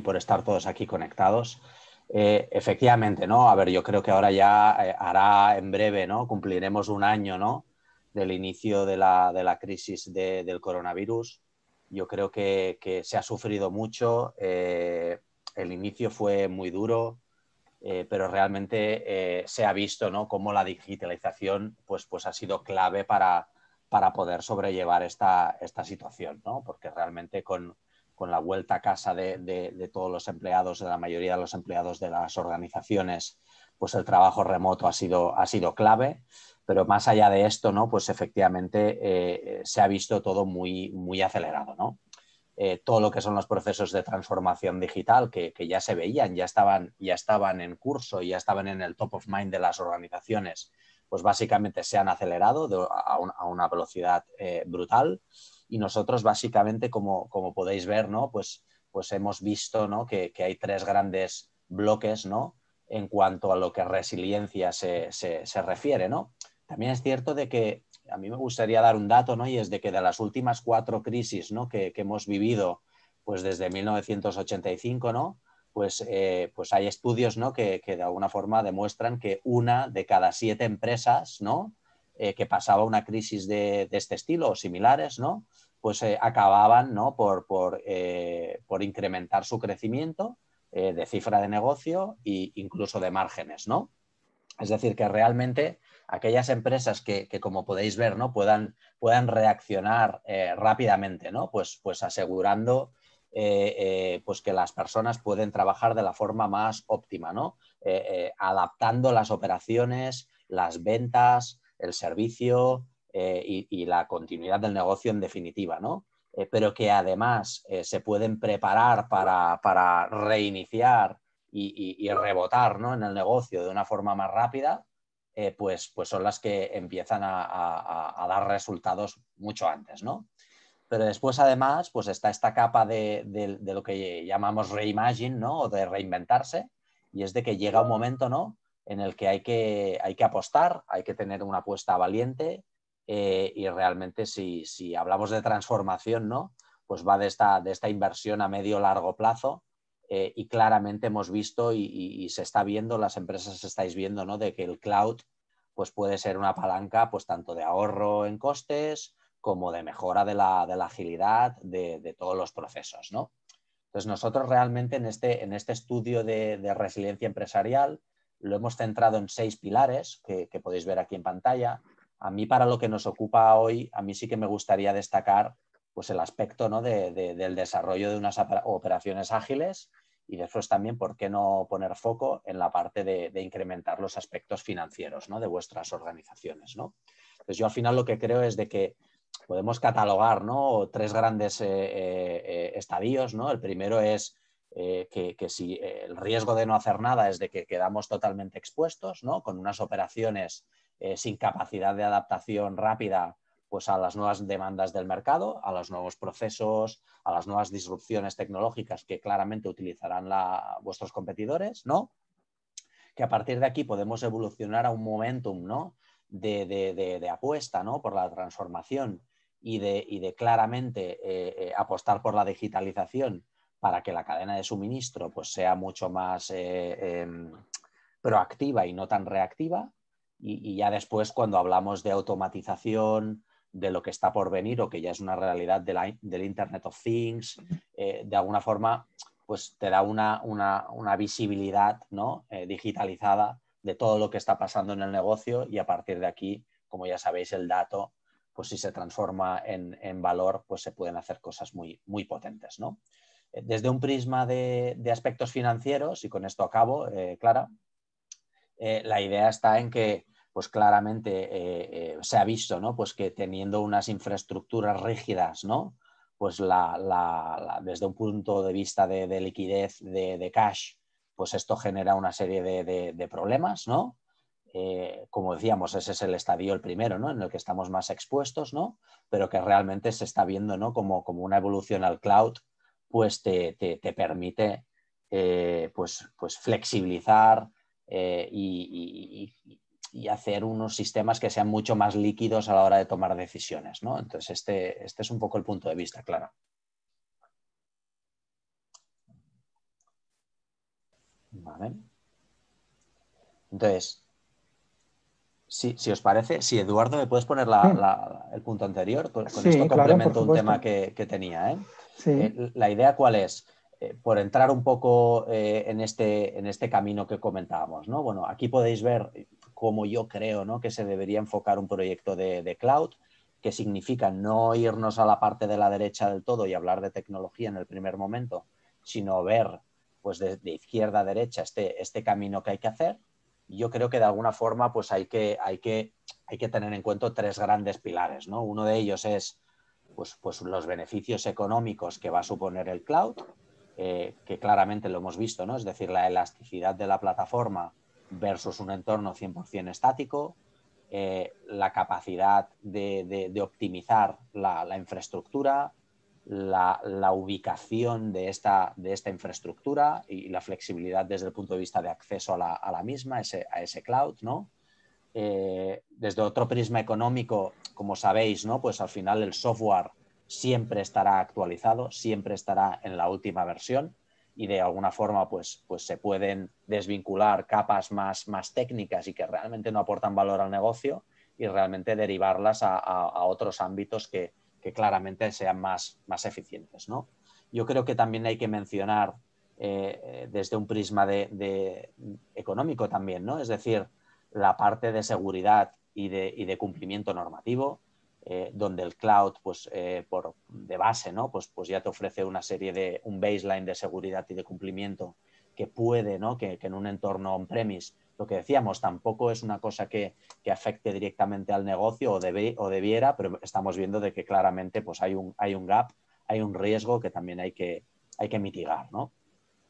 por estar todos aquí conectados. Efectivamente, ¿no? A ver, yo creo que ahora ya hará en breve, ¿no? Cumpliremos un año, ¿no? Del inicio de la crisis del coronavirus. Yo creo que se ha sufrido mucho. El inicio fue muy duro, pero realmente se ha visto, ¿no? Cómo la digitalización pues ha sido clave para poder sobrellevar esta situación, ¿no? Porque realmente con la vuelta a casa de todos los empleados, de la mayoría de los empleados de las organizaciones, pues el trabajo remoto ha sido clave, pero más allá de esto, ¿no? Pues efectivamente se ha visto todo muy acelerado, ¿no? Todo lo que son los procesos de transformación digital que ya se veían, ya estaban en curso, ya estaban en el top of mind de las organizaciones, pues básicamente se han acelerado a una velocidad brutal. Y nosotros básicamente, como podéis ver, ¿no? pues hemos visto, ¿no? que hay tres grandes bloques, ¿no? En cuanto a lo que resiliencia se refiere, ¿no? También es cierto de que a mí me gustaría dar un dato, ¿no? Y es de que de las últimas 4 crisis, ¿no? que hemos vivido pues desde 1985, ¿no? Pues hay estudios, ¿no? que de alguna forma demuestran que una de cada 7 empresas, ¿no? Que pasaba una crisis de este estilo o similares, ¿no? Pues acababan, ¿no? por incrementar su crecimiento de cifra de negocio e incluso de márgenes, ¿no? Es decir, que realmente aquellas empresas que como podéis ver, ¿no? puedan reaccionar rápidamente, ¿no? Pues asegurando pues que las personas pueden trabajar de la forma más óptima, ¿no? Adaptando las operaciones, las ventas, el servicio y la continuidad del negocio en definitiva, ¿no? Pero que además se pueden preparar para reiniciar y rebotar, ¿no? En el negocio de una forma más rápida, pues son las que empiezan a dar resultados mucho antes, ¿no? Pero después, además, pues está esta capa de lo que llamamos reimagine, ¿no? O de reinventarse, y es de que llega un momento, ¿no? En el que hay que apostar, hay que tener una apuesta valiente y realmente si hablamos de transformación, ¿no? Pues va de esta inversión a medio largo plazo y claramente hemos visto y se está viendo, las empresas estáis viendo, ¿no? De que el cloud pues puede ser una palanca pues tanto de ahorro en costes como de mejora de la agilidad de todos los procesos, ¿no? Entonces nosotros realmente en este estudio de resiliencia empresarial lo hemos centrado en 6 pilares que podéis ver aquí en pantalla. A mí, para lo que nos ocupa hoy, a mí sí que me gustaría destacar pues el aspecto, ¿no? del desarrollo de unas operaciones ágiles y después también, ¿por qué no poner foco en la parte de incrementar los aspectos financieros, ¿no? De vuestras organizaciones, ¿no? Entonces yo al final lo que creo es de que podemos catalogar, ¿no? 3 grandes estadios, ¿no? El primero es que si el riesgo de no hacer nada es de que quedamos totalmente expuestos, ¿no? Con unas operaciones sin capacidad de adaptación rápida pues a las nuevas demandas del mercado, a los nuevos procesos, a las nuevas disrupciones tecnológicas que claramente utilizarán vuestros competidores, ¿no? Que a partir de aquí podemos evolucionar a un momentum, ¿no? de apuesta, ¿no? Por la transformación y de claramente apostar por la digitalización para que la cadena de suministro pues, sea mucho más proactiva y no tan reactiva. Y ya después, cuando hablamos de automatización, de lo que está por venir o que ya es una realidad del Internet of Things, de alguna forma pues te da una visibilidad, ¿no? Digitalizada de todo lo que está pasando en el negocio y a partir de aquí, como ya sabéis, el dato, pues si se transforma en valor, pues se pueden hacer cosas muy potentes, ¿no? Desde un prisma de aspectos financieros, y con esto acabo, Clara, la idea está en que pues claramente se ha visto, ¿no? Pues que teniendo unas infraestructuras rígidas, ¿no? Pues desde un punto de vista de liquidez, de cash, pues esto genera una serie de problemas, ¿no? Como decíamos, ese es el estadio el primero, ¿no? En el que estamos más expuestos, ¿no? Pero que realmente se está viendo, ¿no? Como una evolución al cloud, pues te permite pues flexibilizar y hacer unos sistemas que sean mucho más líquidos a la hora de tomar decisiones, ¿no? Entonces, este es un poco el punto de vista, claro. Vale. Entonces, si os parece, si Eduardo, ¿me puedes poner el punto anterior? Con esto Sí, claro, por complemento un tema supuesto. que tenía, ¿eh? Sí, La idea cuál es, por entrar un poco en este camino que comentábamos, ¿no? Bueno, aquí podéis ver cómo yo creo, ¿no?, que se debería enfocar un proyecto de cloud, que significa no irnos a la parte de la derecha del todo y hablar de tecnología en el primer momento, sino ver pues de izquierda a derecha este camino que hay que hacer. Yo creo que de alguna forma pues hay que tener en cuenta tres grandes pilares, ¿no? Uno de ellos es pues los beneficios económicos que va a suponer el cloud, que claramente lo hemos visto, ¿no? Es decir, la elasticidad de la plataforma versus un entorno 100% estático, la capacidad de optimizar la infraestructura, la ubicación de esta infraestructura y la flexibilidad desde el punto de vista de acceso a la misma, a ese cloud, ¿no? Desde otro prisma económico, como sabéis, ¿no?, pues al final el software siempre estará actualizado, siempre estará en la última versión y de alguna forma pues se pueden desvincular capas más técnicas y que realmente no aportan valor al negocio y realmente derivarlas a otros ámbitos que claramente sean más eficientes, ¿no? Yo creo que también hay que mencionar desde un prisma económico también, ¿no? Es decir, la parte de seguridad y de cumplimiento normativo, donde el cloud, pues, de base, ¿no?, pues ya te ofrece una serie un baseline de seguridad y de cumplimiento que puede, ¿no?, que en un entorno on-premise, lo que decíamos, tampoco es una cosa que afecte directamente al negocio o debiera, pero estamos viendo de que claramente pues hay un gap, hay un riesgo que también hay que mitigar, ¿no?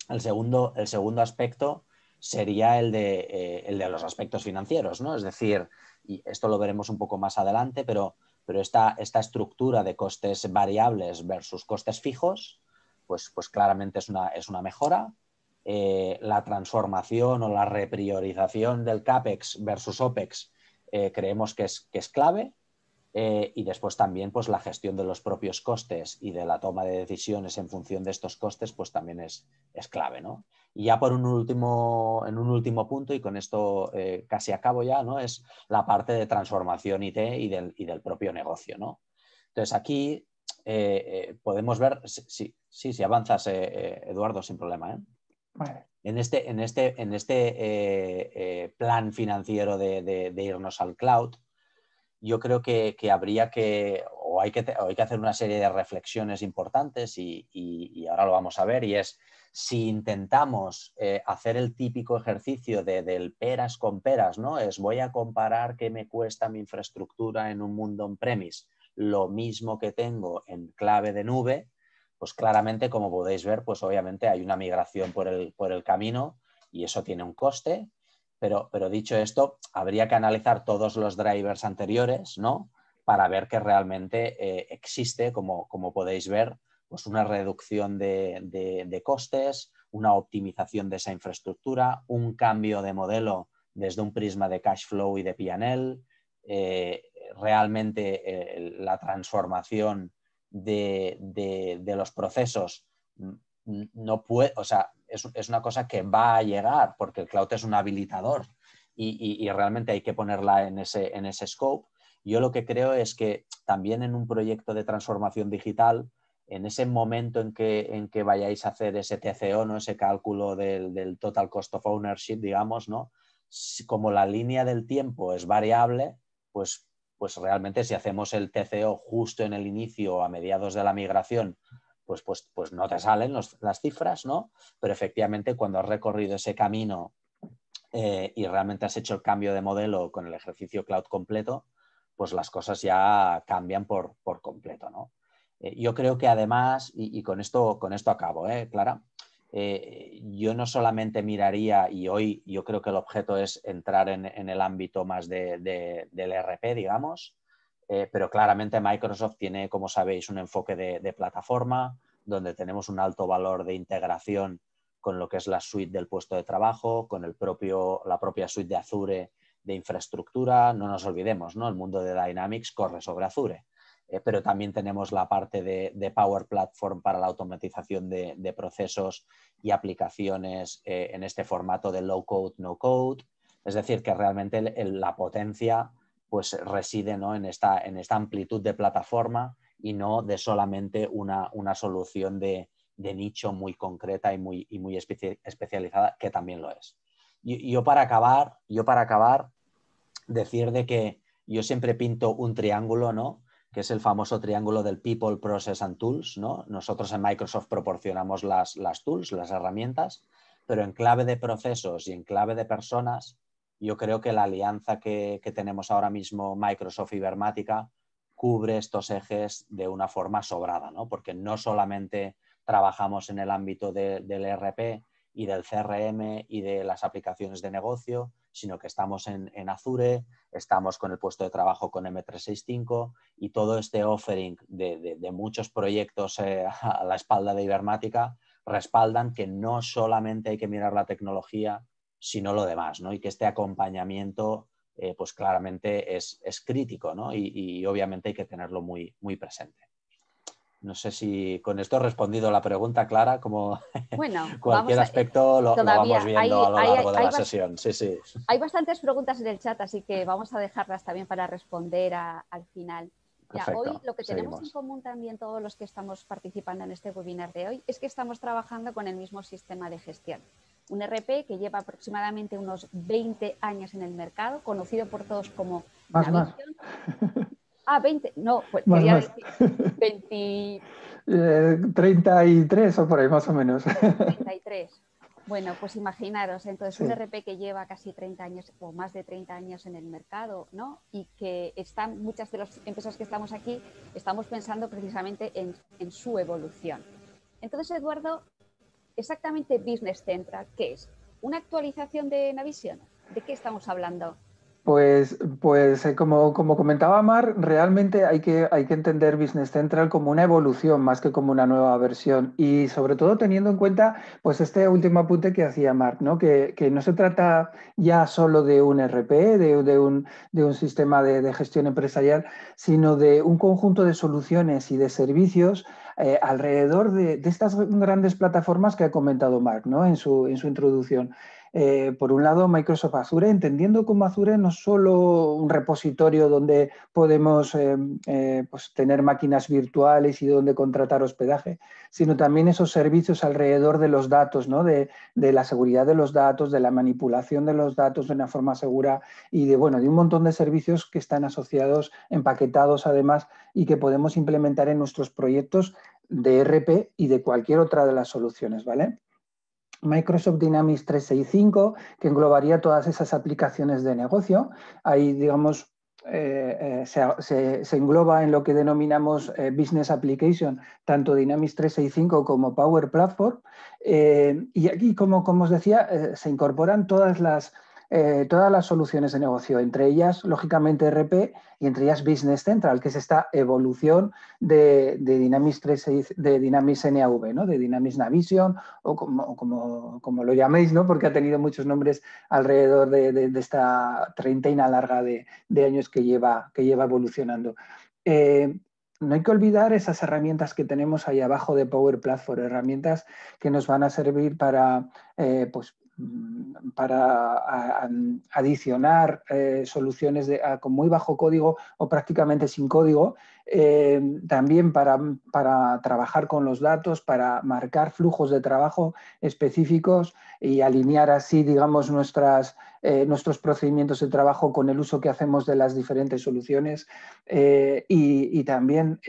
El segundo aspecto sería el de los aspectos financieros, ¿no? Es decir, y esto lo veremos un poco más adelante, pero esta estructura de costes variables versus costes fijos, pues claramente es una mejora. La transformación o la repriorización del CAPEX versus OPEX creemos que es clave. Y después también pues la gestión de los propios costes y de la toma de decisiones en función de estos costes pues también es clave, ¿no? Y ya en un último punto, y con esto casi acabo ya, ¿no?, es la parte de transformación IT y del propio negocio, ¿no? Entonces aquí podemos ver, si avanzas, Eduardo, sin problema, ¿eh? vale. En este plan financiero de irnos al cloud, yo creo que habría hay que hacer una serie de reflexiones importantes y ahora lo vamos a ver, y es si intentamos hacer el típico ejercicio del peras con peras, ¿no? Es voy a comparar qué me cuesta mi infraestructura en un mundo on-premise, lo mismo que tengo en clave de nube, pues claramente, como podéis ver, pues obviamente hay una migración por el camino y eso tiene un coste. Pero dicho esto, habría que analizar todos los drivers anteriores, ¿no?, para ver que realmente existe, como podéis ver, pues una reducción de costes, una optimización de esa infraestructura, un cambio de modelo desde un prisma de cash flow y de P&L, realmente la transformación de los procesos no puede, o sea, es una cosa que va a llegar porque el cloud es un habilitador y realmente hay que ponerla en ese scope. Yo lo que creo es que también en un proyecto de transformación digital, en ese momento en que vayáis a hacer ese TCO, ¿no?, ese cálculo del total cost of ownership, digamos, ¿no?, como la línea del tiempo es variable, pues realmente si hacemos el TCO justo en el inicio o a mediados de la migración, pues no te salen las cifras, ¿no? Pero efectivamente cuando has recorrido ese camino y realmente has hecho el cambio de modelo con el ejercicio cloud completo, pues las cosas ya cambian por completo, ¿no? Yo creo que además, y con esto acabo, Clara, yo no solamente miraría, y hoy yo creo que el objeto es entrar en el ámbito más del ERP, digamos, pero claramente Microsoft tiene, como sabéis, un enfoque de plataforma, donde tenemos un alto valor de integración con lo que es la suite del puesto de trabajo, con la propia suite de Azure de infraestructura. No nos olvidemos, ¿no?, el mundo de Dynamics corre sobre Azure. pero también tenemos la parte de Power Platform para la automatización de procesos y aplicaciones en este formato de low code, no code. Es decir, que realmente la potencia pues, reside, ¿no?, en esta amplitud de plataforma y no de solamente una solución de nicho muy concreta y muy especializada, que también lo es. Yo para acabar, decir de que yo siempre pinto un triángulo, ¿no?, que es el famoso triángulo del People, Process and Tools, ¿no? Nosotros en Microsoft proporcionamos las tools, las herramientas, pero en clave de procesos y en clave de personas, yo creo que la alianza que tenemos ahora mismo Microsoft y Ibermática cubre estos ejes de una forma sobrada, ¿no? Porque no solamente trabajamos en el ámbito del ERP y del CRM y de las aplicaciones de negocio, sino que estamos en Azure, estamos con el puesto de trabajo con M365 y todo este offering de muchos proyectos a la espalda de Ibermática respaldan que no solamente hay que mirar la tecnología, sino lo demás, ¿no? Y que este acompañamiento pues claramente es crítico, ¿no? Y obviamente hay que tenerlo muy presente. No sé si con esto he respondido la pregunta, Clara, como bueno, cualquier aspecto lo vamos viendo a lo largo de la sesión. Sí, sí. Hay bastantes preguntas en el chat, así que vamos a dejarlas también para responder al final. Ya, hoy lo que tenemos en común también todos los que estamos participando en este webinar de hoy es que estamos trabajando con el mismo sistema de gestión. Un ERP que lleva aproximadamente unos 20 años en el mercado, conocido por todos como Navision. 20, no, pues quería decir 20... 33 o por ahí más o menos. 33. Bueno, pues imaginaros, entonces Sí. un ERP que lleva casi 30 años o más de 30 años en el mercado, ¿no? Y que están, muchas de las empresas que estamos aquí, estamos pensando precisamente en su evolución. Entonces, Eduardo, exactamente Business Central, ¿qué es? ¿Una actualización de Navision? ¿De qué estamos hablando? Pues como comentaba Mar, realmente hay que entender Business Central como una evolución más que como una nueva versión y sobre todo teniendo en cuenta pues este último apunte que hacía Mar, ¿no? Que no se trata ya solo de un ERP, de un sistema de gestión empresarial, sino de un conjunto de soluciones y de servicios alrededor de estas grandes plataformas que ha comentado Marc, ¿no?, en su introducción. Por un lado, Microsoft Azure, entendiendo como Azure no solo un repositorio donde podemos pues tener máquinas virtuales y donde contratar hospedaje, sino también esos servicios alrededor de los datos, ¿no?, de la seguridad de los datos, de la manipulación de los datos de una forma segura y de un montón de servicios que están asociados, empaquetados además y que podemos implementar en nuestros proyectos de ERP y de cualquier otra de las soluciones, ¿vale? Microsoft Dynamics 365, que englobaría todas esas aplicaciones de negocio. Ahí, digamos, se engloba en lo que denominamos Business Application, tanto Dynamics 365 como Power Platform. Y aquí, como os decía, se incorporan todas las soluciones de negocio, entre ellas, lógicamente, ERP y entre ellas Business Central, que es esta evolución de Dynamics 365, de Dynamics NAV, ¿no?, de Dynamics Navision, o como lo llaméis, ¿no?, porque ha tenido muchos nombres alrededor de esta treintena larga de años que lleva evolucionando. No hay que olvidar esas herramientas que tenemos ahí abajo de Power Platform, herramientas que nos van a servir para adicionar soluciones con muy bajo código o prácticamente sin código, también para trabajar con los datos, para marcar flujos de trabajo específicos y alinear así, digamos, nuestros procedimientos de trabajo con el uso que hacemos de las diferentes soluciones y también,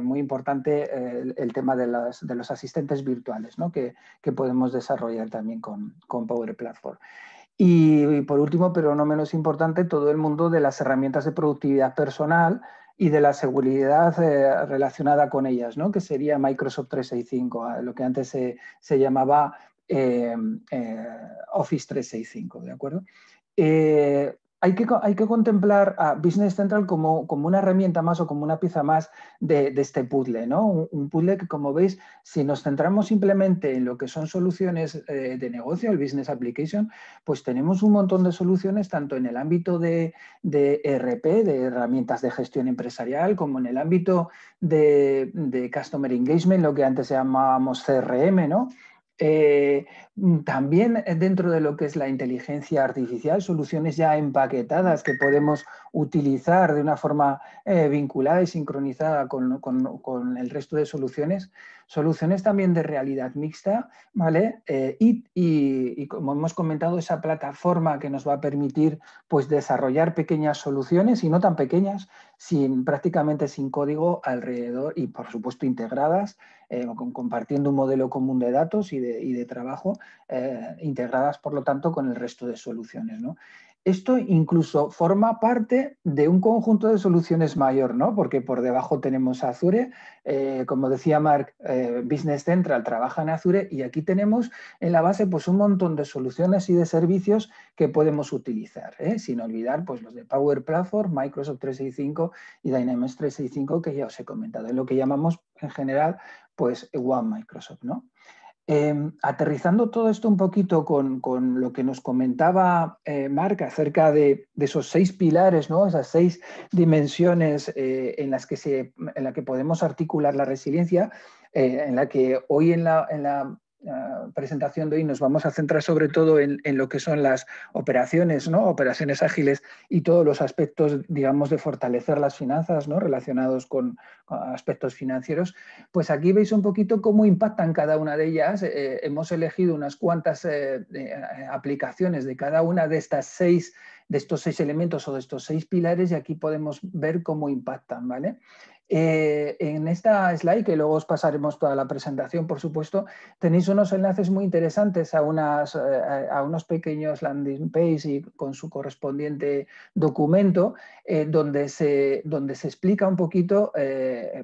muy importante, el tema de los asistentes virtuales, ¿no?, que podemos desarrollar también con Power Platform. Y por último, pero no menos importante, todo el mundo de las herramientas de productividad personal y de la seguridad relacionada con ellas, ¿no?, que sería Microsoft 365, lo que antes se llamaba Office 365, ¿de acuerdo? hay que contemplar a Business Central como una herramienta más o como una pieza más de este puzzle, ¿no? Un puzzle que, como veis, si nos centramos simplemente en lo que son soluciones de negocio, el Business Application, pues tenemos un montón de soluciones tanto en el ámbito de ERP, de herramientas de gestión empresarial, como en el ámbito de Customer Engagement, lo que antes llamábamos CRM, ¿no? También dentro de lo que es la inteligencia artificial, soluciones ya empaquetadas que podemos utilizar de una forma vinculada y sincronizada con el resto de soluciones también de realidad mixta, ¿vale? Y como hemos comentado, esa plataforma que nos va a permitir pues, desarrollar pequeñas soluciones y no tan pequeñas, prácticamente sin código alrededor y, por supuesto, integradas, compartiendo un modelo común de datos y de trabajo, integradas, por lo tanto, con el resto de soluciones, ¿no? Esto incluso forma parte de un conjunto de soluciones mayor, ¿no? Porque por debajo tenemos Azure, como decía Marc, Business Central trabaja en Azure y aquí tenemos en la base pues, un montón de soluciones y de servicios que podemos utilizar, sin olvidar pues, los de Power Platform, Microsoft 365 y Dynamics 365 que ya os he comentado, en lo que llamamos en general pues One Microsoft, ¿no? Aterrizando todo esto un poquito con lo que nos comentaba Marc acerca de esos 6 pilares, ¿no? Esas 6 dimensiones en las que podemos articular la resiliencia, en la que hoy en la presentación de hoy nos vamos a centrar sobre todo en lo que son las operaciones, ¿no? Operaciones ágiles y todos los aspectos, digamos, de fortalecer las finanzas, ¿no? Relacionados con aspectos financieros. Pues aquí veis un poquito cómo impactan cada una de ellas. Hemos elegido unas cuantas aplicaciones de cada una de estos 6 elementos o de estos 6 pilares y aquí podemos ver cómo impactan, ¿vale? En esta slide, que luego os pasaremos toda la presentación, por supuesto, tenéis unos enlaces muy interesantes a unos pequeños landing page y con su correspondiente documento, donde se explica un poquito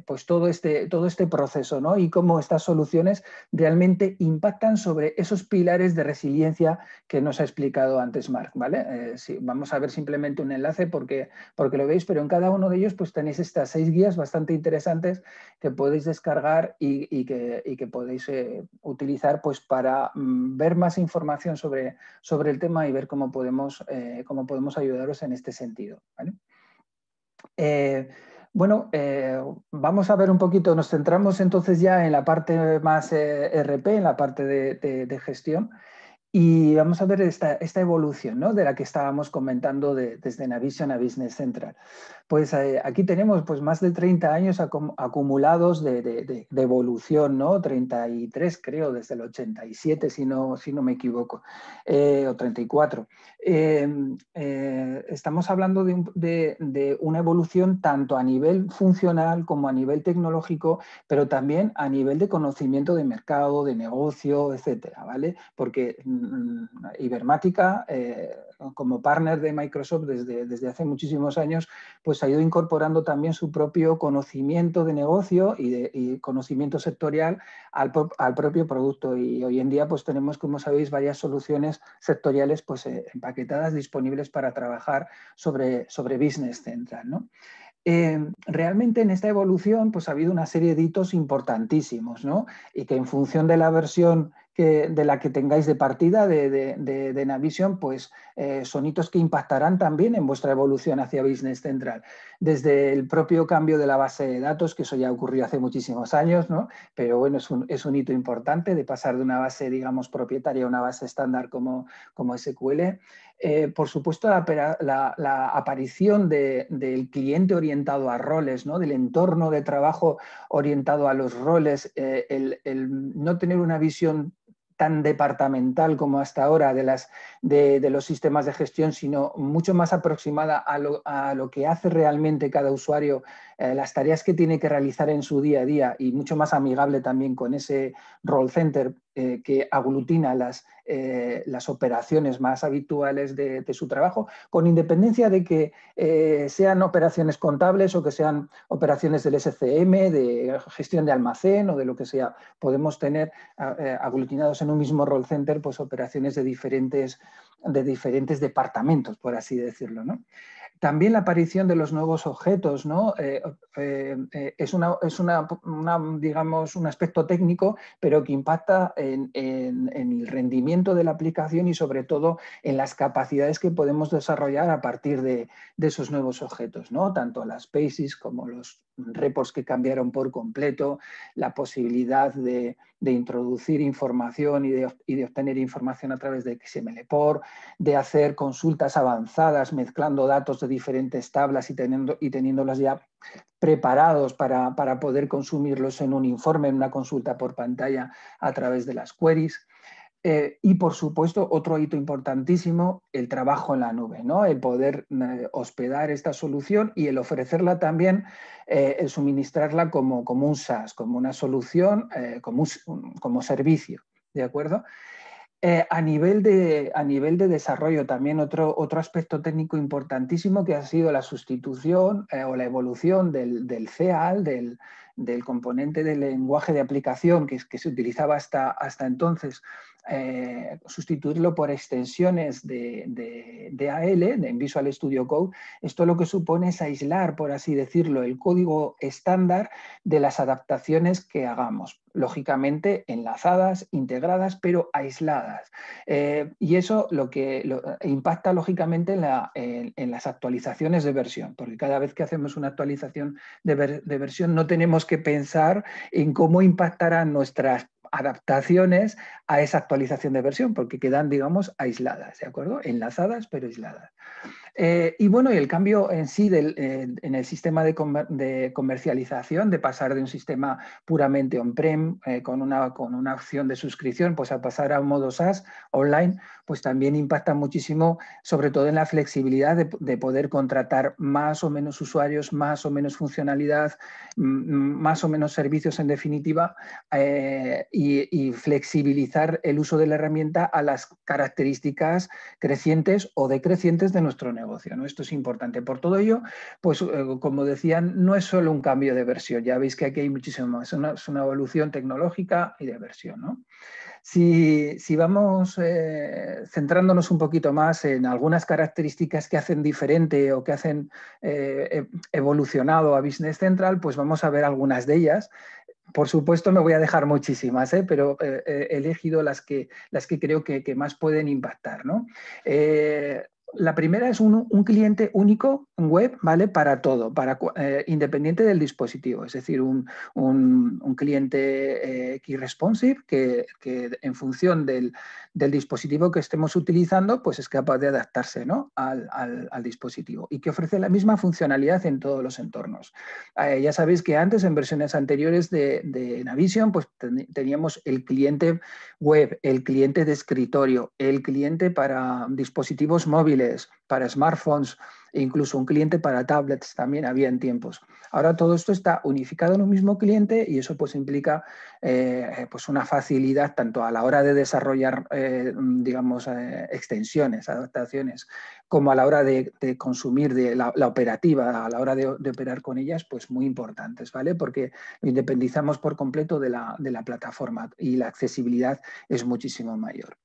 pues todo este proceso, ¿no? Y cómo estas soluciones realmente impactan sobre esos pilares de resiliencia que nos ha explicado antes Marc, ¿vale? Sí, vamos a ver simplemente un enlace porque lo veis, pero en cada uno de ellos pues tenéis estas 6 guías bastante interesantes que podéis descargar y que podéis utilizar pues, para ver más información sobre el tema y ver cómo podemos ayudaros en este sentido, ¿vale? Bueno, vamos a ver un poquito, nos centramos entonces ya en la parte más RP, en la parte de gestión. Y vamos a ver esta evolución, ¿no? De la que estábamos comentando desde Navision a Business Central. Pues aquí tenemos pues, más de 30 años acumulados de evolución, ¿no? 33 creo, desde el 87, si no me equivoco, o 34. Estamos hablando de una evolución tanto a nivel funcional como a nivel tecnológico, pero también a nivel de conocimiento de mercado, de negocio, etcétera, ¿vale? Porque Ibermática, como partner de Microsoft desde hace muchísimos años, pues ha ido incorporando también su propio conocimiento de negocio y conocimiento sectorial al propio producto. Y hoy en día pues tenemos, como sabéis, varias soluciones sectoriales pues, empaquetadas, disponibles para trabajar sobre Business Central, ¿no? Realmente en esta evolución pues, ha habido una serie de hitos importantísimos, ¿no? Y que en función de la versión de la que tengáis de partida de Navision, pues son hitos que impactarán también en vuestra evolución hacia Business Central. Desde el propio cambio de la base de datos, que eso ya ocurrió hace muchísimos años, ¿no? Pero bueno, es un hito importante de pasar de una base, digamos, propietaria a una base estándar como SQL. Por supuesto, la aparición del cliente orientado a roles, ¿no? Del entorno de trabajo orientado a los roles, el no tener una visión tan departamental como hasta ahora de los sistemas de gestión, sino mucho más aproximada a lo que hace realmente cada usuario, las tareas que tiene que realizar en su día a día y mucho más amigable también con ese role center que aglutina las operaciones más habituales de su trabajo, con independencia de que sean operaciones contables o que sean operaciones del SCM, de gestión de almacén o de lo que sea. Podemos tener aglutinados en un mismo role center pues, operaciones de diferentes departamentos, por así decirlo, ¿no? También la aparición de los nuevos objetos, ¿no? Es digamos, un aspecto técnico, pero que impacta en el rendimiento de la aplicación y sobre todo en las capacidades que podemos desarrollar a partir de esos nuevos objetos, ¿no? Tanto las Spaces como los repos que cambiaron por completo, la posibilidad de introducir información y de obtener información a través de XML-Port, de hacer consultas avanzadas mezclando datos de diferentes tablas y teniéndolas ya preparados para poder consumirlos en un informe, en una consulta por pantalla a través de las queries. Y, por supuesto, otro hito importantísimo, el trabajo en la nube, ¿no? El poder hospedar esta solución y el ofrecerla también, el suministrarla como un SaaS, como una solución, como servicio, ¿de acuerdo? A nivel de desarrollo también otro aspecto técnico importantísimo que ha sido la sustitución o la evolución del CEAL, del componente del lenguaje de aplicación que se utilizaba hasta entonces, sustituirlo por extensiones de AL, de Visual Studio Code. Esto lo que supone es aislar, por así decirlo, el código estándar de las adaptaciones que hagamos. Lógicamente enlazadas, integradas, pero aisladas. Y eso impacta lógicamente en las actualizaciones de versión, porque cada vez que hacemos una actualización de versión no tenemos que pensar en cómo impactarán nuestras adaptaciones a esa actualización de versión, porque quedan, digamos, aisladas, ¿de acuerdo? Enlazadas, pero aisladas. Y bueno, y el cambio en sí en el sistema de comercialización, de pasar de un sistema puramente on-prem con una opción de suscripción, pues a pasar a un modo SaaS online, pues también impacta muchísimo, sobre todo en la flexibilidad de poder contratar más o menos usuarios, más o menos funcionalidad, más o menos servicios en definitiva, y flexibilizar el uso de la herramienta a las características crecientes o decrecientes de nuestro negocio, ¿no? Esto es importante. Por todo ello, pues como decían, no es solo un cambio de versión, ya veis que aquí hay muchísimo más, es una evolución tecnológica y de versión, ¿no? Si vamos centrándonos un poquito más en algunas características que hacen diferente o que hacen evolucionado a Business Central, pues vamos a ver algunas de ellas. Por supuesto, me voy a dejar muchísimas, pero he elegido las que creo que más pueden impactar, ¿no? La primera es un cliente único web, ¿vale? Para todo, independiente del dispositivo. Es decir, un cliente key responsive que en función del dispositivo que estemos utilizando, pues es capaz de adaptarse, ¿no? al dispositivo y que ofrece la misma funcionalidad en todos los entornos. Ya sabéis que antes, en versiones anteriores de Navision, pues teníamos el cliente web, el cliente de escritorio, el cliente para dispositivos móviles, para smartphones e incluso un cliente para tablets también había en tiempos. Ahora todo esto está unificado en un mismo cliente y eso pues implica pues una facilidad tanto a la hora de desarrollar digamos extensiones, adaptaciones, como a la hora de consumir la operativa, a la hora de operar con ellas, pues muy importantes, ¿vale? Porque lo independizamos por completo de la plataforma y la accesibilidad es muchísimo mayor.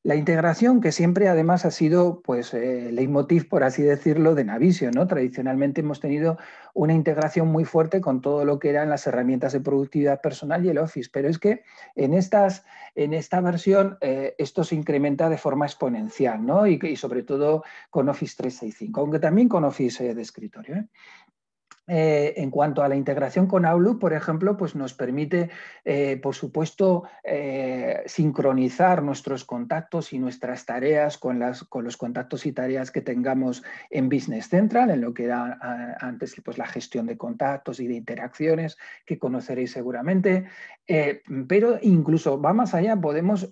La integración, que siempre además ha sido pues, leitmotiv, por así decirlo, de Navision, ¿no? Tradicionalmente hemos tenido una integración muy fuerte con todo lo que eran las herramientas de productividad personal y el Office, pero es que en esta versión esto se incrementa de forma exponencial, ¿no? Y sobre todo con Office 365, aunque también con Office de escritorio, ¿eh? En cuanto a la integración con Outlook, por ejemplo, pues nos permite, por supuesto, sincronizar nuestros contactos y nuestras tareas con los contactos y tareas que tengamos en Business Central, en lo que era antes pues, la gestión de contactos y de interacciones, que conoceréis seguramente. Pero incluso va más allá, podemos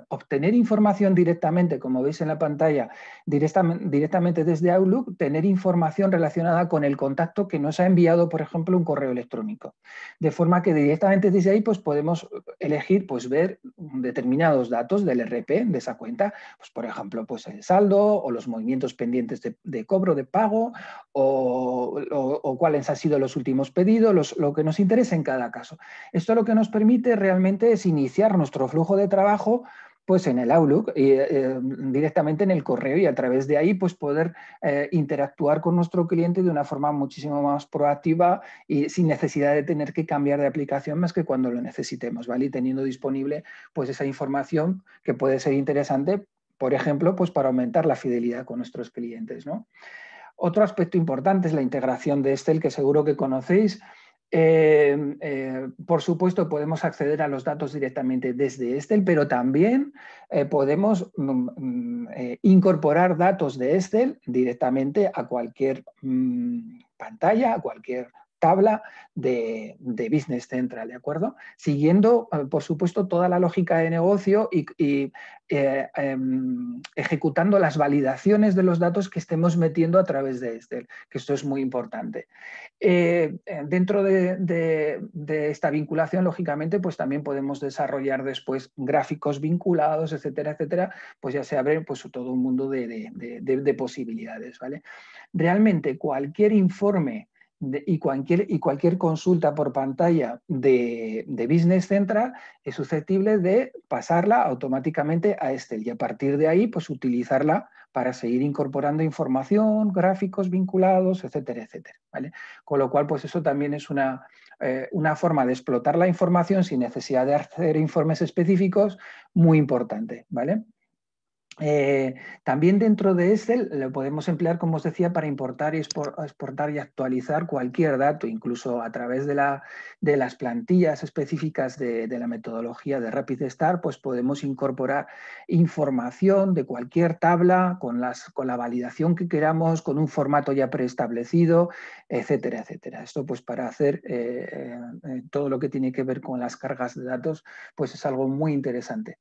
obtener información directamente, como veis en la pantalla, directamente desde Outlook, tener información relacionada con el contacto que nos ha enviado, por ejemplo, un correo electrónico. De forma que directamente desde ahí pues, podemos elegir pues, ver determinados datos del RP de esa cuenta, pues, por ejemplo, pues, el saldo o los movimientos pendientes de cobro, de pago, o cuáles han sido los últimos pedidos, lo que nos interese en cada caso. Esto lo que nos permite realmente es iniciar nuestro flujo de trabajo pues en el Outlook, directamente en el correo, y a través de ahí pues poder interactuar con nuestro cliente de una forma muchísimo más proactiva y sin necesidad de tener que cambiar de aplicación más que cuando lo necesitemos, ¿vale? Y teniendo disponible pues esa información que puede ser interesante, por ejemplo, pues para aumentar la fidelidad con nuestros clientes, ¿no? Otro aspecto importante es la integración de Excel, que seguro que conocéis. Por supuesto, podemos acceder a los datos directamente desde Excel, pero también podemos incorporar datos de Excel directamente a cualquier pantalla, a cualquier tabla de Business Central, ¿de acuerdo? Siguiendo, por supuesto, toda la lógica de negocio y ejecutando las validaciones de los datos que estemos metiendo a través de Excel, que esto es muy importante. Dentro de esta vinculación, lógicamente, pues también podemos desarrollar después gráficos vinculados, etcétera, etcétera, pues ya se abre pues, todo un mundo de posibilidades, ¿vale? Realmente cualquier informe y cualquier consulta por pantalla de Business Central es susceptible de pasarla automáticamente a Excel y a partir de ahí pues utilizarla para seguir incorporando información, gráficos vinculados, etcétera, etcétera, ¿vale? Con lo cual pues eso también es una forma de explotar la información sin necesidad de hacer informes específicos muy importante, ¿vale? También dentro de Excel lo podemos emplear, como os decía, para importar y exportar y actualizar cualquier dato, incluso a través de las plantillas específicas de la metodología de Rapid Start, pues podemos incorporar información de cualquier tabla con la validación que queramos, con un formato ya preestablecido, etcétera, etcétera. Esto pues para hacer todo lo que tiene que ver con las cargas de datos, pues es algo muy interesante.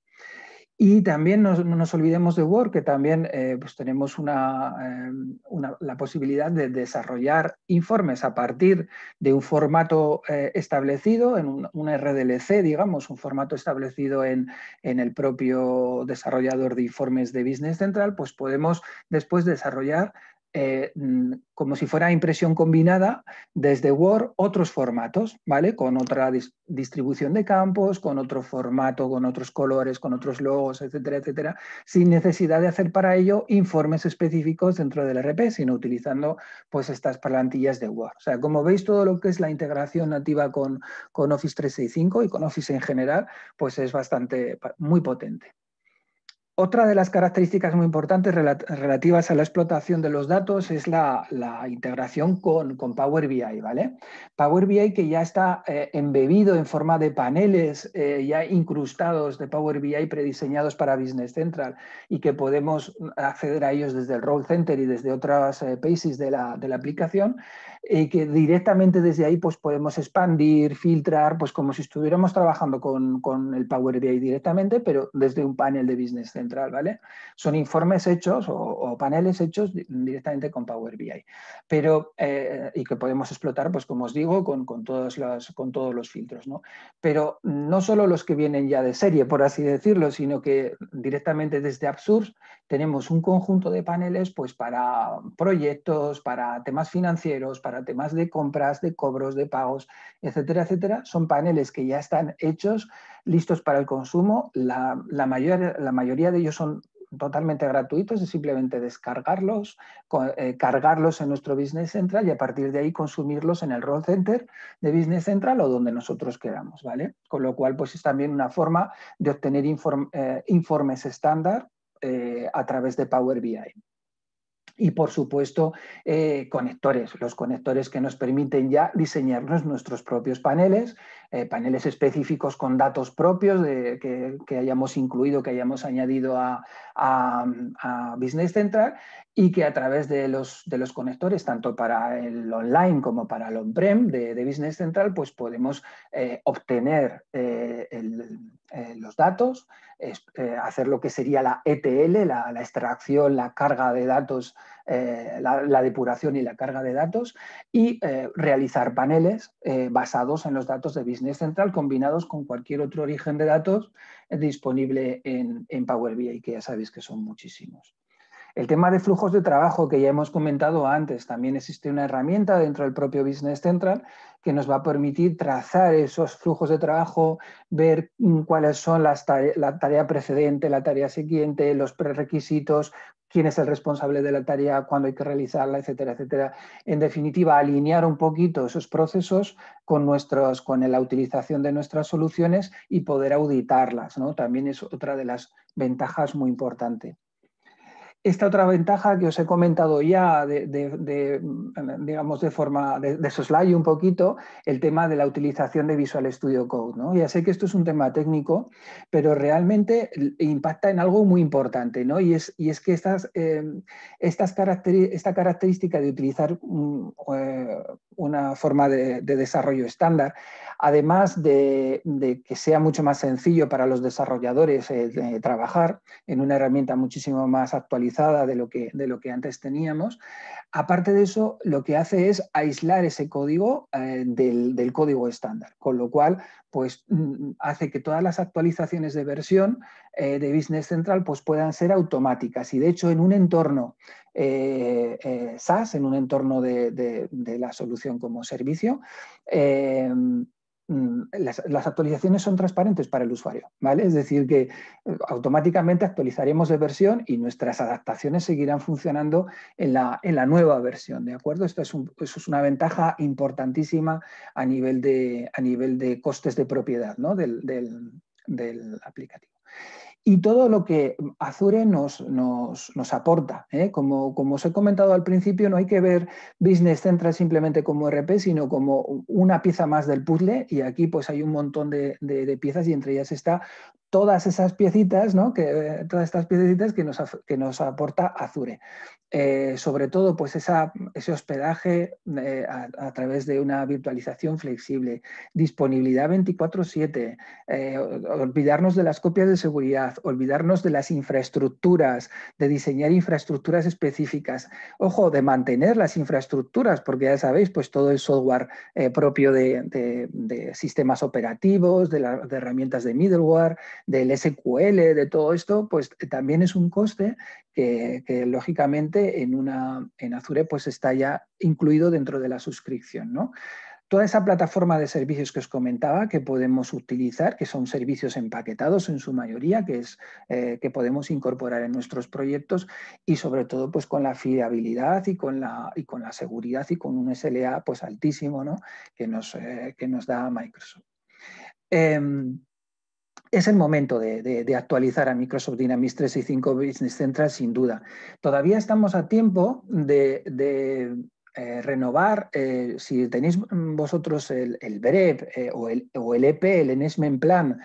Y también no nos olvidemos de Word, que también pues tenemos la posibilidad de desarrollar informes a partir de un formato establecido, en un RDLC, digamos, un formato establecido en el propio desarrollador de informes de Business Central, pues podemos después desarrollar como si fuera impresión combinada desde Word otros formatos, ¿vale? Con otra distribución de campos, con otro formato, con otros colores, con otros logos, etcétera, etcétera, sin necesidad de hacer para ello informes específicos dentro del RP, sino utilizando pues estas plantillas de Word. O sea, como veis, todo lo que es la integración nativa con Office 365 y con Office en general, pues es muy potente. Otra de las características muy importantes relativas a la explotación de los datos es la integración con Power BI, ¿vale? Power BI que ya está embebido en forma de paneles ya incrustados de Power BI prediseñados para Business Central y que podemos acceder a ellos desde el Role Center y desde otras pages de la aplicación, y que directamente desde ahí pues, podemos expandir, filtrar, pues como si estuviéramos trabajando con el Power BI directamente, pero desde un panel de Business Central, ¿vale? Son informes hechos o paneles hechos directamente con Power BI, pero, y que podemos explotar, pues como os digo, con todos los filtros, ¿no? Pero no solo los que vienen ya de serie, por así decirlo, sino que directamente desde AppSource tenemos un conjunto de paneles pues, para proyectos, para temas financieros, para temas de compras, de cobros, de pagos, etcétera, etcétera. Son paneles que ya están hechos, listos para el consumo. La mayoría de ellos son totalmente gratuitos, es simplemente descargarlos, cargarlos en nuestro Business Central y a partir de ahí consumirlos en el Role Center de Business Central o donde nosotros queramos, ¿vale? Con lo cual, pues es también una forma de obtener informes estándar a través de Power BI. Y, por supuesto, conectores, los conectores que nos permiten ya diseñarnos nuestros propios paneles, paneles específicos con datos propios que hayamos incluido, que hayamos añadido a Business Central y que a través de los conectores, tanto para el online como para el on-prem de Business Central, pues podemos obtener los datos, hacer lo que sería la ETL, la extracción, la carga de datos, la depuración y la carga de datos, y realizar paneles basados en los datos de Business Central combinados con cualquier otro origen de datos disponible en Power BI, que ya sabéis que son muchísimos. El tema de flujos de trabajo que ya hemos comentado antes, también existe una herramienta dentro del propio Business Central que nos va a permitir trazar esos flujos de trabajo, ver cuáles son la tarea precedente, la tarea siguiente, los prerequisitos, quién es el responsable de la tarea, cuándo hay que realizarla, etcétera, etcétera. En definitiva, alinear un poquito esos procesos con la utilización de nuestras soluciones y poder auditarlas, ¿no? También es otra de las ventajas muy importantes. Esta otra ventaja que os he comentado ya, digamos de soslayo un poquito, el tema de la utilización de Visual Studio Code, ¿no? Ya sé que esto es un tema técnico, pero realmente impacta en algo muy importante, ¿no? Y es que esta característica de utilizar una forma de desarrollo estándar, además de que sea mucho más sencillo para los desarrolladores trabajar en una herramienta muchísimo más actualizada de lo que antes teníamos. Aparte de eso, lo que hace es aislar ese código del código estándar, con lo cual pues, hace que todas las actualizaciones de versión de Business Central pues, puedan ser automáticas. Y de hecho, en un entorno SaaS, en un entorno de la solución como servicio, las actualizaciones son transparentes para el usuario, ¿vale? Es decir, que automáticamente actualizaremos de versión y nuestras adaptaciones seguirán funcionando en la nueva versión, ¿de acuerdo? Eso es una ventaja importantísima a nivel de costes de propiedad, ¿no? del aplicativo. Y todo lo que Azure nos aporta, ¿eh? Como os he comentado al principio, no hay que ver Business Central simplemente como ERP, sino como una pieza más del puzzle, y aquí pues hay un montón de piezas y entre ellas está todas esas piecitas, ¿no? Todas estas piecitas que nos aporta Azure. Sobre todo pues ese hospedaje a través de una virtualización flexible, disponibilidad 24/7, olvidarnos de las copias de seguridad, olvidarnos de las infraestructuras, de diseñar infraestructuras específicas, ojo, de mantener las infraestructuras, porque ya sabéis, pues todo el software propio de sistemas operativos, de herramientas de middleware, del SQL, de todo esto, pues también es un coste que lógicamente en Azure pues está ya incluido dentro de la suscripción, ¿no? Toda esa plataforma de servicios que os comentaba que podemos utilizar, que son servicios empaquetados en su mayoría, que podemos incorporar en nuestros proyectos y sobre todo pues con la fiabilidad y con la seguridad y con un SLA pues altísimo, ¿no? que nos da Microsoft. Es el momento de actualizar a Microsoft Dynamics 365 Business Central, sin duda. Todavía estamos a tiempo de renovar, si tenéis vosotros el BREP o el EP, el Enhancement Plan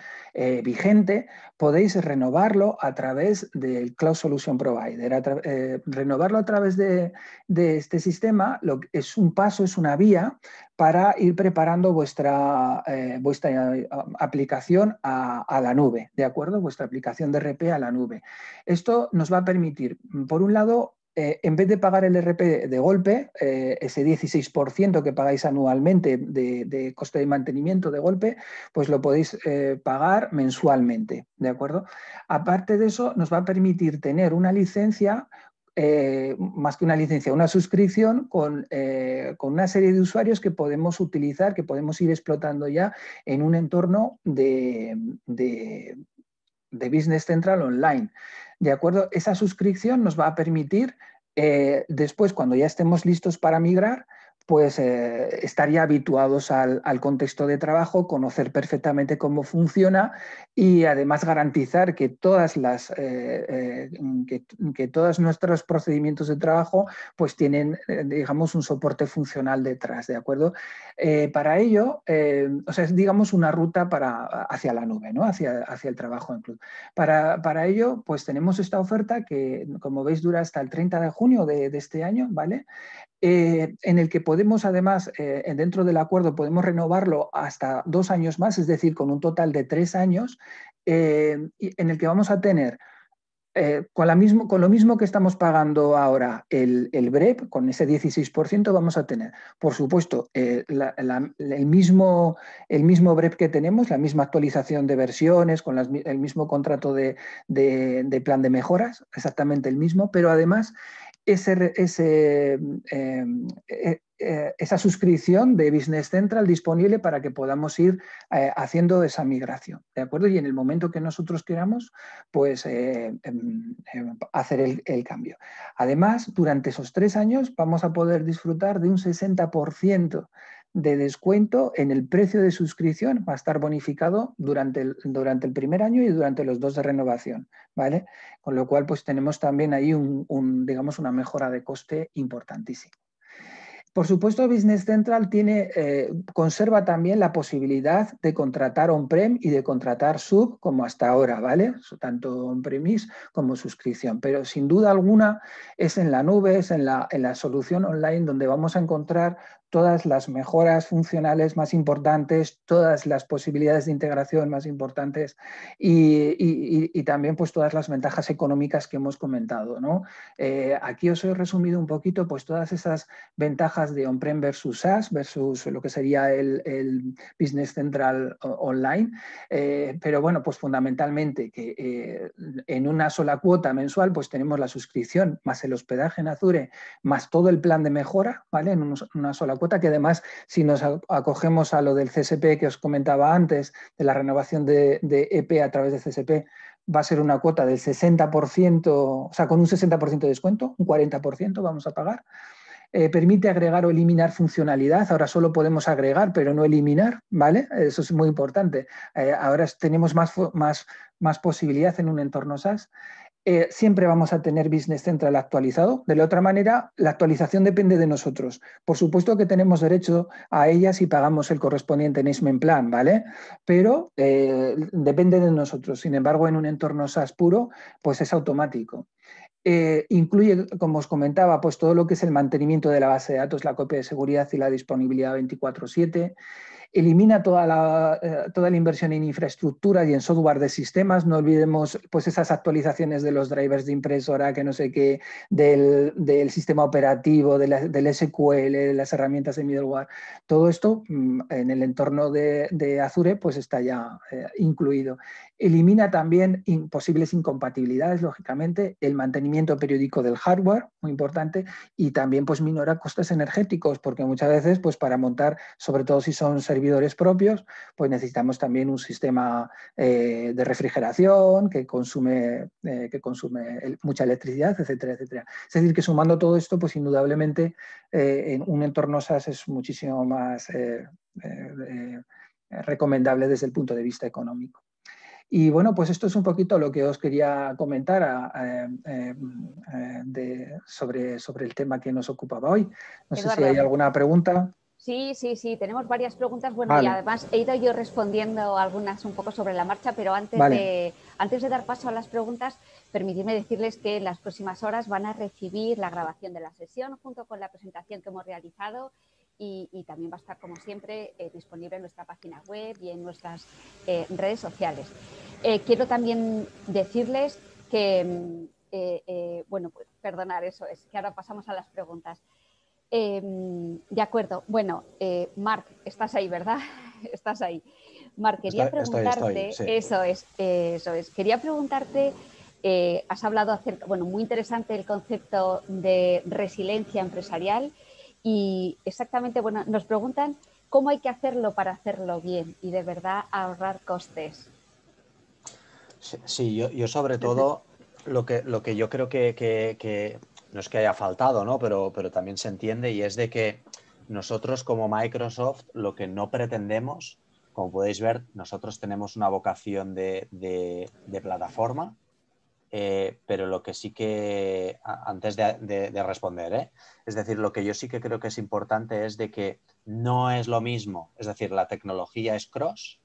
vigente, podéis renovarlo a través del Cloud Solution Provider. Renovarlo a través de este sistema es un paso, es una vía para ir preparando vuestra aplicación a la nube, ¿de acuerdo? Vuestra aplicación de RP a la nube. Esto nos va a permitir, por un lado, en vez de pagar el RP de golpe, ese 16% que pagáis anualmente de coste de mantenimiento de golpe, pues lo podéis pagar mensualmente, ¿de acuerdo? Aparte de eso, nos va a permitir tener una licencia, más que una licencia, una suscripción con una serie de usuarios que podemos utilizar, que podemos ir explotando ya en un entorno de Business Central online. ¿De acuerdo? Esa suscripción nos va a permitir, después, cuando ya estemos listos para migrar, pues estar ya habituados al contexto de trabajo, conocer perfectamente cómo funciona y además garantizar que todos nuestros procedimientos de trabajo pues tienen, digamos, un soporte funcional detrás, ¿de acuerdo? Para ello, o sea, es, digamos, una ruta hacia la nube, ¿no? Hacia el trabajo en cloud. Para ello, pues tenemos esta oferta que, como veis, dura hasta el 30 de junio de este año, ¿vale? en el que podemos además, dentro del acuerdo, podemos renovarlo hasta 2 años más, es decir, con un total de 3 años, en el que vamos a tener con lo mismo que estamos pagando ahora el BREP, con ese 16% vamos a tener, por supuesto, el mismo BREP que tenemos, la misma actualización de versiones, con el mismo contrato de plan de mejoras, exactamente el mismo, pero además esa suscripción de Business Central disponible para que podamos ir haciendo esa migración, ¿de acuerdo? Y en el momento que nosotros queramos, pues hacer el cambio. Además, durante esos 3 años vamos a poder disfrutar de un 60% de descuento en el precio de suscripción, va a estar bonificado durante el primer año y durante los 2 de renovación, ¿vale? Con lo cual, pues tenemos también ahí digamos, una mejora de coste importantísima. Por supuesto, Business Central conserva también la posibilidad de contratar on-prem y de contratar sub, como hasta ahora, ¿vale? Tanto on-premise como suscripción. Pero sin duda alguna es en la nube, es en la solución online donde vamos a encontrar todas las mejoras funcionales más importantes, todas las posibilidades de integración más importantes y también pues todas las ventajas económicas que hemos comentado, ¿no? Aquí os he resumido un poquito pues todas esas ventajas de on-prem versus SaaS, versus lo que sería el Business Central Online, pero bueno, pues fundamentalmente que en una sola cuota mensual pues tenemos la suscripción más el hospedaje en Azure, más todo el plan de mejora, ¿vale? En una sola cuota, que además si nos acogemos a lo del CSP que os comentaba antes, de la renovación de EP a través de CSP, va a ser una cuota del 60%, o sea, con un 60% de descuento, un 40% vamos a pagar. Permite agregar o eliminar funcionalidad. Ahora solo podemos agregar, pero no eliminar, ¿vale? Eso es muy importante. Ahora tenemos más posibilidad en un entorno SaaS. Siempre vamos a tener Business Central actualizado. De la otra manera, la actualización depende de nosotros. Por supuesto que tenemos derecho a ella si pagamos el correspondiente Enhancement Plan, ¿vale? Pero depende de nosotros. Sin embargo, en un entorno SaaS puro, pues es automático. Incluye, como os comentaba, pues todo lo que es el mantenimiento de la base de datos, la copia de seguridad y la disponibilidad 24/7. Elimina toda la inversión en infraestructura y en software de sistemas. No olvidemos pues, esas actualizaciones de los drivers de impresora, que no sé qué, del sistema operativo, del SQL, de las herramientas de middleware. Todo esto en el entorno de Azure pues, está ya incluido. Elimina también posibles incompatibilidades, lógicamente, el mantenimiento periódico del hardware, muy importante, y también pues, minora costes energéticos, porque muchas veces pues, para montar, sobre todo si son servidores propios, pues necesitamos también un sistema de refrigeración que consume mucha electricidad, etcétera, etcétera. Es decir, que sumando todo esto, pues indudablemente en un entorno SaaS es muchísimo más recomendable desde el punto de vista económico. Y bueno, pues esto es un poquito lo que os quería comentar sobre el tema que nos ocupaba hoy. No sé si hay alguna pregunta. Sí, tenemos varias preguntas. Bueno, vale. Y además he ido yo respondiendo algunas un poco sobre la marcha, pero antes de dar paso a las preguntas, permitidme decirles que en las próximas horas van a recibir la grabación de la sesión junto con la presentación que hemos realizado y también va a estar, como siempre, disponible en nuestra página web y en nuestras redes sociales. Quiero también decirles que, bueno, pues, perdonar, eso es, que ahora pasamos a las preguntas. De acuerdo. Bueno, Marc, estás ahí, ¿verdad? Estás ahí. Marc, quería preguntarte, estoy, sí. Eso es. Quería preguntarte, has hablado acerca, bueno, muy interesante el concepto de resiliencia empresarial y exactamente, bueno, nos preguntan cómo hay que hacerlo para hacerlo bien y de verdad ahorrar costes. Sí, yo sobre todo lo que yo creo que no es que haya faltado, ¿no? Pero también se entiende y es de que nosotros como Microsoft lo que no pretendemos, como podéis ver, nosotros tenemos una vocación de plataforma, pero lo que sí que, antes de responder, es decir, lo que yo sí que creo que es importante es de que no es lo mismo, es decir, la tecnología es cross,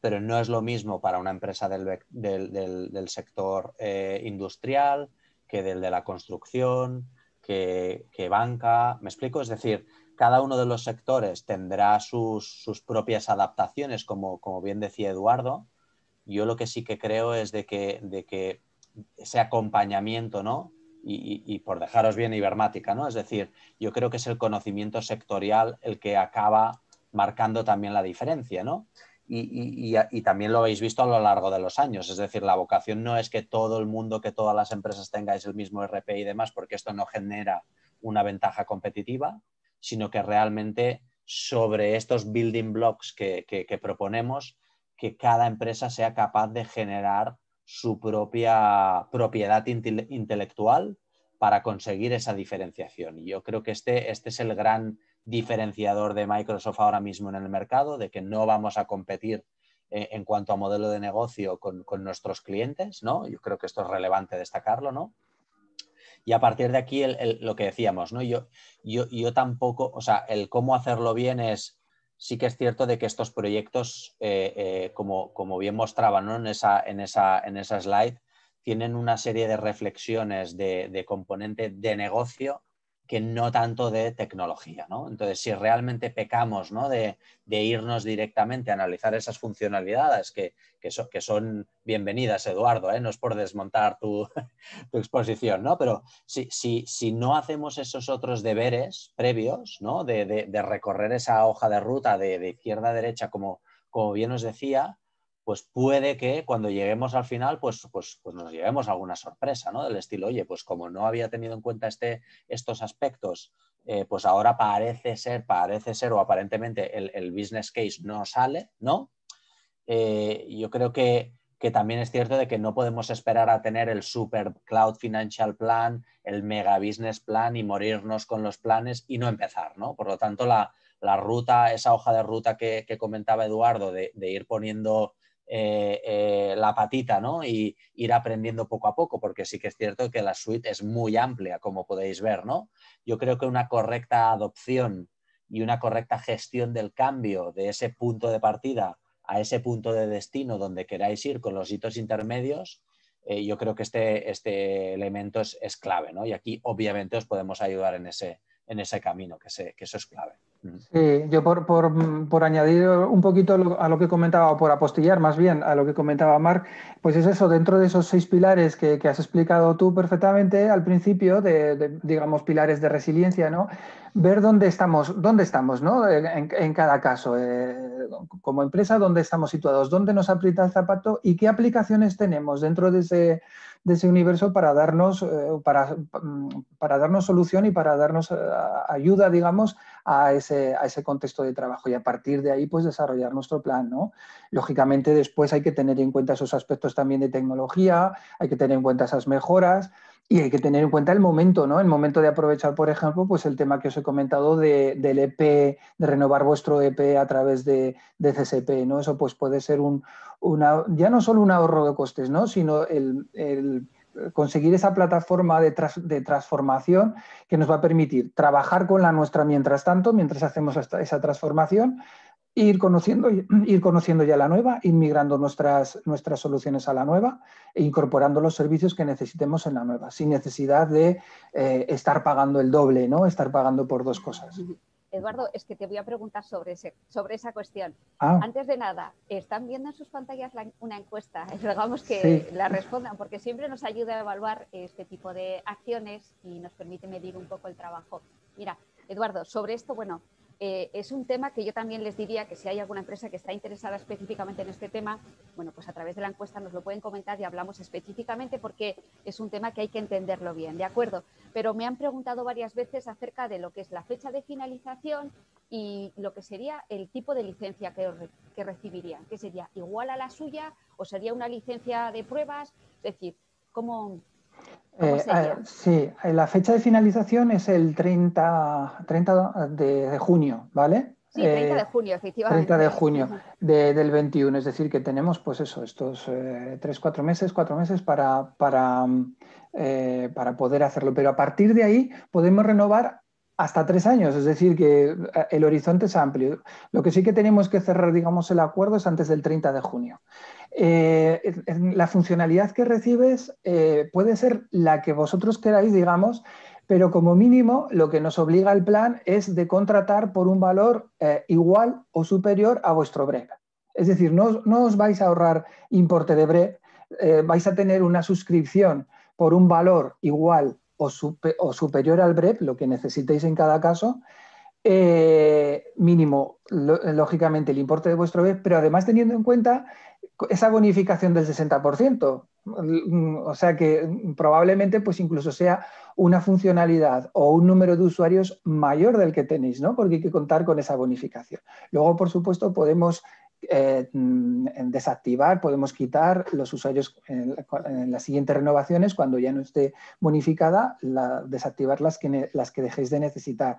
pero no es lo mismo para una empresa del sector industrial que del de la construcción, que banca. ¿Me explico? Es decir, cada uno de los sectores tendrá sus propias adaptaciones, como bien decía Eduardo. Yo lo que sí que creo es de que ese acompañamiento, ¿no? Y por dejaros bien ibermática, ¿no? Es decir, yo creo que es el conocimiento sectorial el que acaba marcando también la diferencia, ¿no? Y también lo habéis visto a lo largo de los años. Es decir, la vocación no es que todo el mundo, que todas las empresas tengáis el mismo RP y demás, porque esto no genera una ventaja competitiva, sino que realmente sobre estos building blocks que proponemos, que cada empresa sea capaz de generar su propia propiedad intelectual para conseguir esa diferenciación. Y yo creo que este es el gran diferenciador de Microsoft ahora mismo en el mercado, de que no vamos a competir en cuanto a modelo de negocio con nuestros clientes, ¿no? Yo creo que esto es relevante destacarlo, ¿no? Y a partir de aquí lo que decíamos, ¿no? Yo tampoco, o sea, el cómo hacerlo bien sí que es cierto de que estos proyectos, como bien mostraban, ¿no? en esa slide, tienen una serie de reflexiones de componente de negocio que no tanto de tecnología, ¿no? Entonces, si realmente pecamos, ¿no? de irnos directamente a analizar esas funcionalidades que son bienvenidas, Eduardo, no es por desmontar tu exposición, ¿no? Pero si no hacemos esos otros deberes previos, ¿no? de recorrer esa hoja de ruta de izquierda a derecha, como bien os decía, pues puede que cuando lleguemos al final pues nos llevemos alguna sorpresa, ¿no? Del estilo, oye, pues como no había tenido en cuenta estos aspectos, pues ahora parece ser o aparentemente el business case no sale, ¿no? Yo creo que también es cierto de que no podemos esperar a tener el super cloud financial plan, el mega business plan y morirnos con los planes y no empezar, ¿no? Por lo tanto, la ruta, esa hoja de ruta que comentaba Eduardo de ir poniendo la patita, ¿no? Y ir aprendiendo poco a poco, porque sí que es cierto que la suite es muy amplia, como podéis ver, ¿no? Yo creo que una correcta adopción y una correcta gestión del cambio de ese punto de partida a ese punto de destino donde queráis ir con los hitos intermedios, yo creo que este elemento es clave, ¿no? Y aquí obviamente os podemos ayudar en ese camino, que eso es clave. Sí, yo por añadir un poquito a lo que comentaba, por apostillar más bien a lo que comentaba Marc, pues es eso, dentro de esos 6 pilares que has explicado tú perfectamente al principio, digamos, pilares de resiliencia, ¿no? Ver dónde estamos, ¿no? En cada caso, como empresa, dónde estamos situados, dónde nos aprieta el zapato y qué aplicaciones tenemos dentro de ese universo para darnos solución y para darnos ayuda, digamos, a ese contexto de trabajo, y a partir de ahí pues desarrollar nuestro plan, ¿no? Lógicamente después hay que tener en cuenta esos aspectos también de tecnología, hay que tener en cuenta esas mejoras y hay que tener en cuenta el momento, ¿no? El momento de aprovechar, por ejemplo, pues el tema que os he comentado del EP, de renovar vuestro EP a través de CSP, ¿no? Eso pues puede ser ya no solo un ahorro de costes, ¿no? Sino el conseguir esa plataforma de transformación que nos va a permitir trabajar con la nuestra mientras tanto, mientras hacemos esa transformación, ir conociendo ya la nueva, ir migrando nuestras soluciones a la nueva e incorporando los servicios que necesitemos en la nueva, sin necesidad de estar pagando el doble, ¿no? Estar pagando por 2 cosas. Eduardo, es que te voy a preguntar sobre esa cuestión. Antes de nada, ¿están viendo en sus pantallas una encuesta? Rogamos que la respondan, porque siempre nos ayuda a evaluar este tipo de acciones y nos permite medir un poco el trabajo. Mira, Eduardo, sobre esto, bueno, es un tema que yo también les diría que si hay alguna empresa que está interesada específicamente en este tema, bueno, pues a través de la encuesta nos lo pueden comentar y hablamos específicamente, porque es un tema que hay que entenderlo bien, ¿de acuerdo? Pero me han preguntado varias veces acerca de lo que es la fecha de finalización y lo que sería el tipo de licencia que recibirían, que sería igual a la suya o sería una licencia de pruebas, es decir, ¿cómo sería? Sí, la fecha de finalización es el 30 de junio, ¿vale? Sí, 30 de junio, efectivamente. 30 de junio del 21, es decir, que tenemos pues eso, estos 4 meses para poder hacerlo, pero a partir de ahí podemos renovar hasta 3 años, es decir, que el horizonte es amplio. Lo que sí que tenemos que cerrar, digamos, el acuerdo es antes del 30 de junio. La funcionalidad que recibes puede ser la que vosotros queráis, digamos, pero como mínimo lo que nos obliga el plan es de contratar por un valor igual o superior a vuestro BREP. Es decir, no os vais a ahorrar importe de BREP, vais a tener una suscripción por un valor igual o superior al BREP, lo que necesitéis en cada caso, mínimo, lógicamente, el importe de vuestro BREP, pero además teniendo en cuenta esa bonificación del 60%. O sea que probablemente pues incluso sea una funcionalidad o un número de usuarios mayor del que tenéis, ¿no? Porque hay que contar con esa bonificación. Luego, por supuesto, podemos desactivar, podemos quitar los usuarios en las siguientes renovaciones cuando ya no esté bonificada, desactivar las que dejéis de necesitar.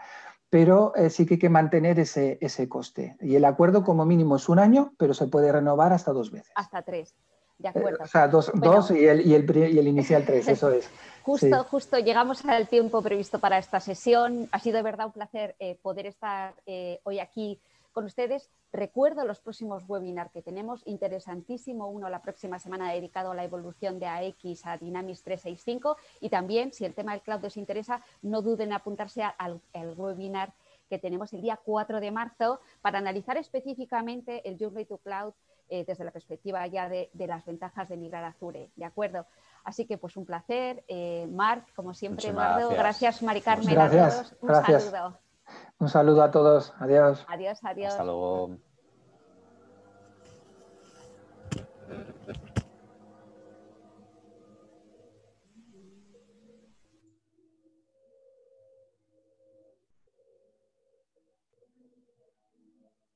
Pero sí que hay que mantener ese coste. Y el acuerdo como mínimo es 1 año, pero se puede renovar hasta 2 veces. Hasta 3. De acuerdo. O sea, dos y el inicial 3, eso es. Justo llegamos al tiempo previsto para esta sesión. Ha sido de verdad un placer poder estar hoy aquí con ustedes. Recuerdo los próximos webinars que tenemos, interesantísimo uno la próxima semana dedicado a la evolución de AX a Dynamics 365 y también, si el tema del cloud os interesa, no duden en apuntarse al webinar que tenemos el día 4 de marzo para analizar específicamente el Journey to Cloud desde la perspectiva ya de las ventajas de migrar a Azure, ¿de acuerdo? Así que pues un placer. Marc, como siempre, Eduardo, gracias Mari Carmen, a todos. Un saludo. Un saludo a todos. Adiós. Adiós. Hasta luego.